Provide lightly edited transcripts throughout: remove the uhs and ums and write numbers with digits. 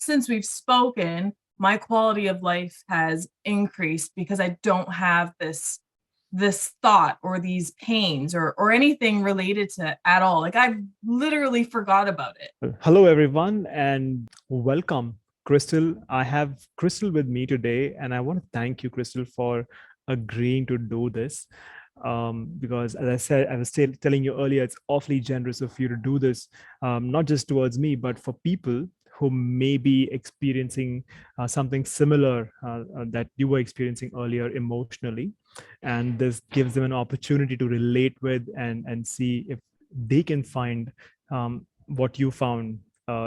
since we've spoken, my quality of life has increased because I don't have this thought or these pains or anything related to it at all. Like I've literally forgot about it. Hello, everyone, and welcome, Krystal. I have Krystal with me today, and I want to thank you, Krystal, for agreeing to do this. Because, as I said, I was telling you earlier, it's awfully generous of you to do this, not just towards me, but for people who may be experiencing something similar that you were experiencing earlier emotionally. And this gives them an opportunity to relate with and see if they can find what you found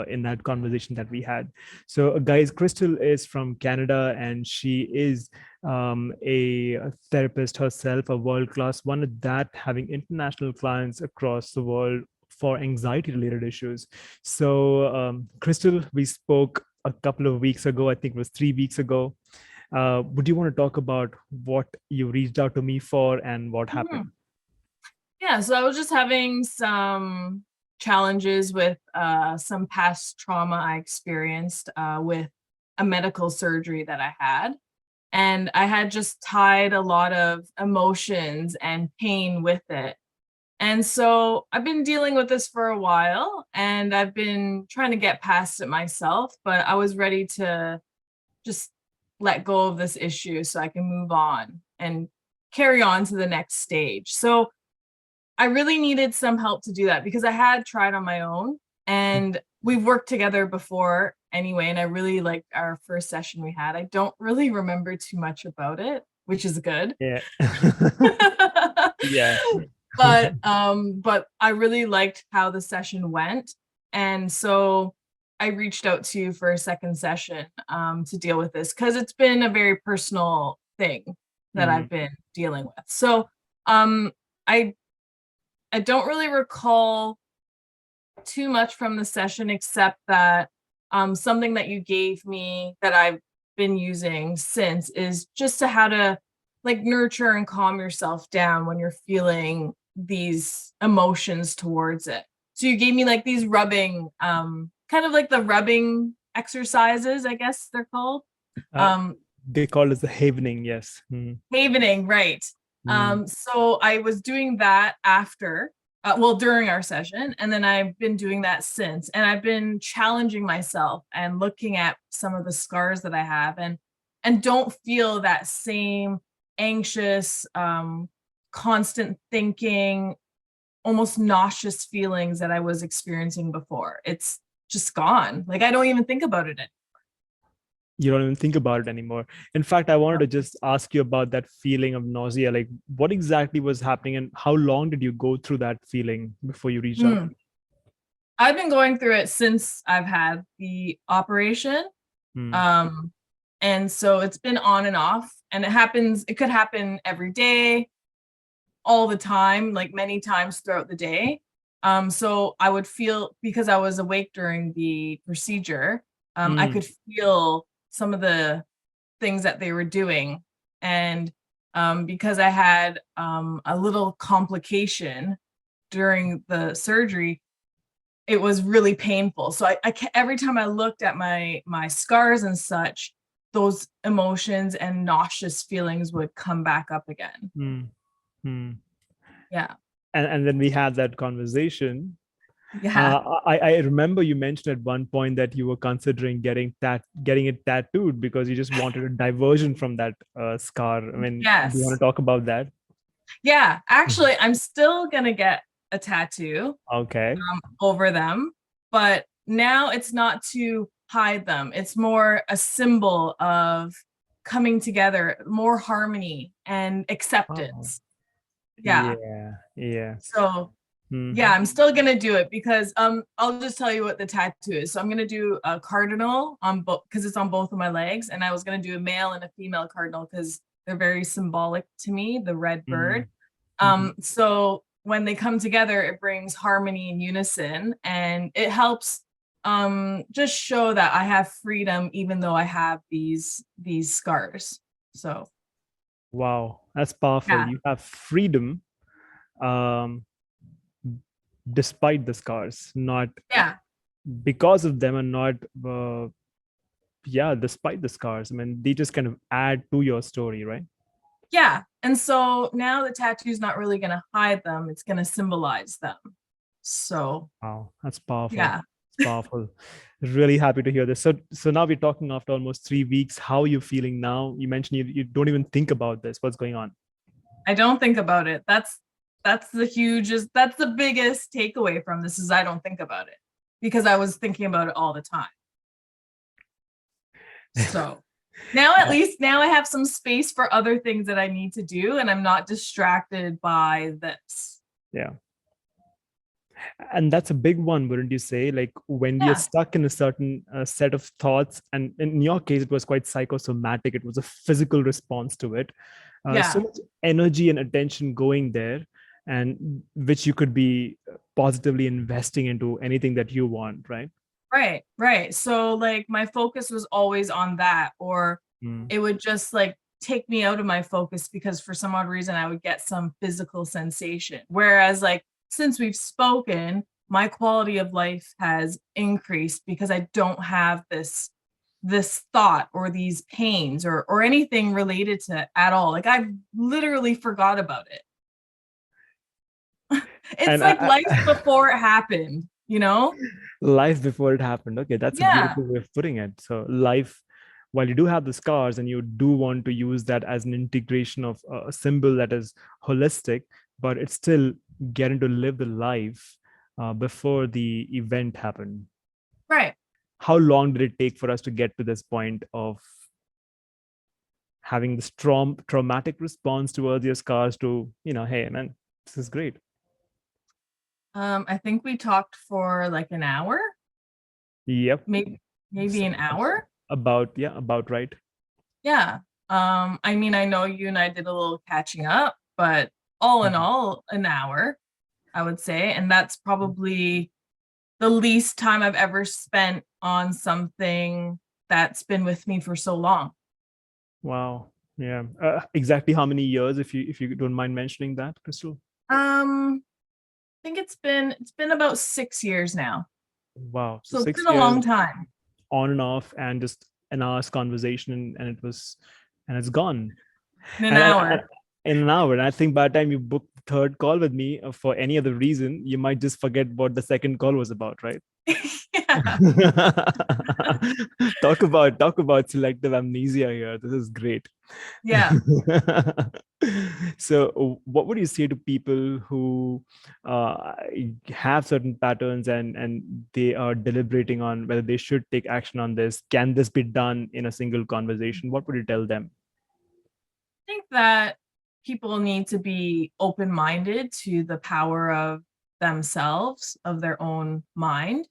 in that conversation that we had. So, guys, Krystal is from Canada, and she is a therapist herself, a world-class one at that, having international clients across the world for anxiety-related issues. So, Krystal, we spoke a couple of weeks ago. I think it was 3 weeks ago. Would you want to talk about what you reached out to me for and what happened? Yeah, so I was just having some challenges with some past trauma I experienced with a medical surgery that I had. And I had just tied a lot of emotions and pain with it. And so I've been dealing with this for a while and I've been trying to get past it myself, but I was ready to just let go of this issue so I can move on and carry on to the next stage. So I really needed some help to do that because I had tried on my own and we've worked together before anyway. And I really liked our first session we had. I don't really remember too much about it, which is good. Yeah. Yeah. But I really liked how the session went. And so I reached out to you for a second session to deal with this because it's been a very personal thing that I've been dealing with. So I don't really recall too much from the session except that something that you gave me that I've been using since is just to how to like nurture and calm yourself down when you're feeling these emotions towards it. So you gave me like these rubbing, kind of like the rubbing exercises, I guess they're called. They call it the havening, yes. Havening, right. So I was doing that after, during our session, and then I've been doing that since, and I've been challenging myself and looking at some of the scars that I have and don't feel that same anxious, constant thinking, almost nauseous feelings that I was experiencing before. It's just gone. Like I don't even think about it anymore. You don't even think about it anymore. In fact, I wanted to just ask you about that feeling of nausea. Like, what exactly was happening, and how long did you go through that feeling before you reached out? I've been going through it since I've had the operation. And so it's been on and off, and it could happen every day, all the time, like many times throughout the day. So I would feel, because I was awake during the procedure, I could feel some of the things that they were doing. And because I had a little complication during the surgery, it was really painful. So every time I looked at my scars and such, those emotions and nauseous feelings would come back up again. Yeah. And then we had that conversation. Yeah. I remember you mentioned at one point that you were considering getting it tattooed because you just wanted a diversion from that scar. I mean, Yes. do you want to talk about that? Yeah. Actually, I'm still gonna get a tattoo Okay. over them, but now it's not to hide them. It's more a symbol of coming together, more harmony and acceptance. Yeah. Yeah. So yeah, I'm still gonna do it because I'll just tell you what the tattoo is. So I'm gonna do a cardinal on both because it's on both of my legs, and I was gonna do a male and a female cardinal because they're very symbolic to me, the red bird. So when they come together, it brings harmony and unison, and it helps just show that I have freedom even though I have these scars. So Wow, that's powerful. yeah. You have freedom despite the scars, not Yeah. because of them, and not yeah, despite the scars, I mean, they just kind of add to your story, right? Yeah. And so now the tattoo is not really going to hide them, it's going to symbolize them. So, Wow, that's powerful. yeah, It's powerful. Really happy to hear this. So now we're talking after almost 3 weeks. How are you feeling now? You mentioned you don't even think about this. What's going on? I don't think about it. That's the biggest takeaway from this is I don't think about it because I was thinking about it all the time. So now at least now I have some space for other things that I need to do and I'm not distracted by this. Yeah. And that's a big one, wouldn't you say? Like when we are Yeah. stuck in a certain set of thoughts, and in your case, it was quite psychosomatic, it was a physical response to it. So Yeah. much energy and attention going there, and which you could be positively investing into anything that you want, right? Right. Right. So like my focus was always on that, or Mm. it would just like take me out of my focus because for some odd reason I would get some physical sensation. Whereas like since we've spoken, my quality of life has increased because I don't have this thought or these pains or anything related to it at all. Like I literally forgot about it. It's And like life before it happened, you know? life before it happened. Okay, that's a Yeah. beautiful way of putting it. So life, while you do have the scars and you do want to use that as an integration of a symbol that is holistic, but it's still getting to live the life before the event happened. Right. How long did it take for us to get to this point of having this traumatic response towards your scars to, hey man, this is great. I think we talked for like an hour, Yep. maybe So, an hour. about right. Yeah. I mean, I know you and I did a little catching up, but all in Mhm. all, an hour, I would say. And that's probably the least time I've ever spent on something that's been with me for so long. Wow. Yeah. Exactly how many years, if you don't mind mentioning that, Krystal? I think it's been about 6 years now. Wow. So So it's been six a years long time. on and off, and just an hour's conversation, and it's gone. In an And hour. in an hour. And I think by the time you book the third call with me for any other reason, you might just forget what the second call was about, right? Yeah. Talk about selective amnesia here. This is great. Yeah. So what would you say to people who uh, have certain patterns, and they are deliberating on whether they should take action on this? Can this be done in a single conversation? What would you tell them? I think that people need to be open-minded to the power of themselves, of their own mind,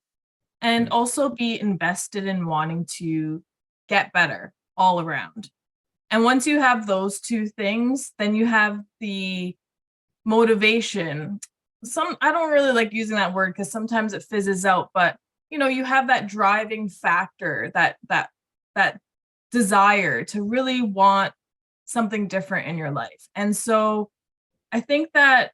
and Mm, also be invested in wanting to get better all around. And once you have those two things, then you have the motivation. I don't really like using that word because sometimes it fizzes out, but you have that driving factor, that desire to really want something different in your life. And so I think that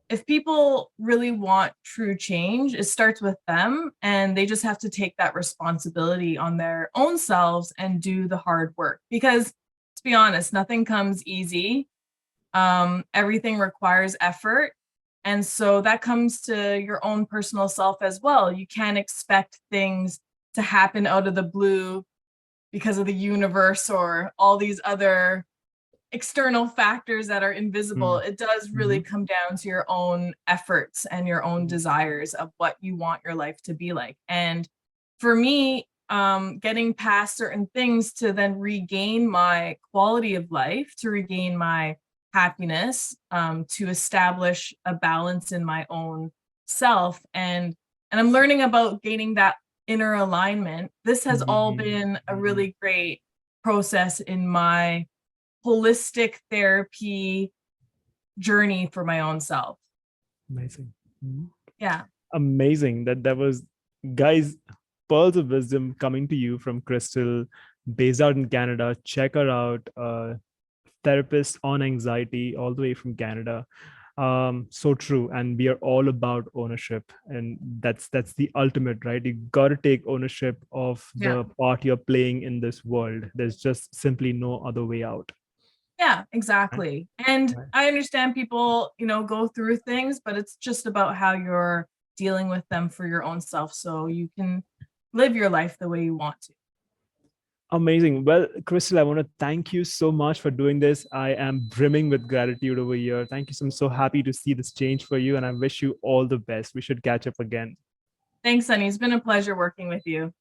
if people really want true change, it starts with them and they just have to take that responsibility on their own selves and do the hard work. Because to be honest, nothing comes easy. Everything requires effort. And so that comes to your own personal self as well. You can't expect things to happen out of the blue because of the universe or all these other external factors that are invisible. mm, It does really mhm, come down to your own efforts and your own desires of what you want your life to be like. And for me, getting past certain things to then regain my quality of life, to regain my happiness, to establish a balance in my own self, and I'm learning about gaining that inner alignment. This has all mhm, been a mhm. really great process in my holistic therapy journey for my own self. Amazing. Mhm. Yeah. Amazing. That was, guys, pearls of wisdom coming to you from Krystal, based out in Canada. Check her out. Therapist on anxiety, all the way from Canada. So true. And we are all about ownership, and that's the ultimate, right? You got to take ownership of Yeah. the part you're playing in this world. There's just simply no other way out. Yeah, Right? exactly. And Right. I understand people, go through things, but it's just about how you're dealing with them for your own self so you can live your life the way you want to. Amazing. Well, Krystal, I want to thank you so much for doing this. I am brimming with gratitude over here. Thank you. I'm so happy to see this change for you, and I wish you all the best. We should catch up again. Thanks, Sunny. It's been a pleasure working with you.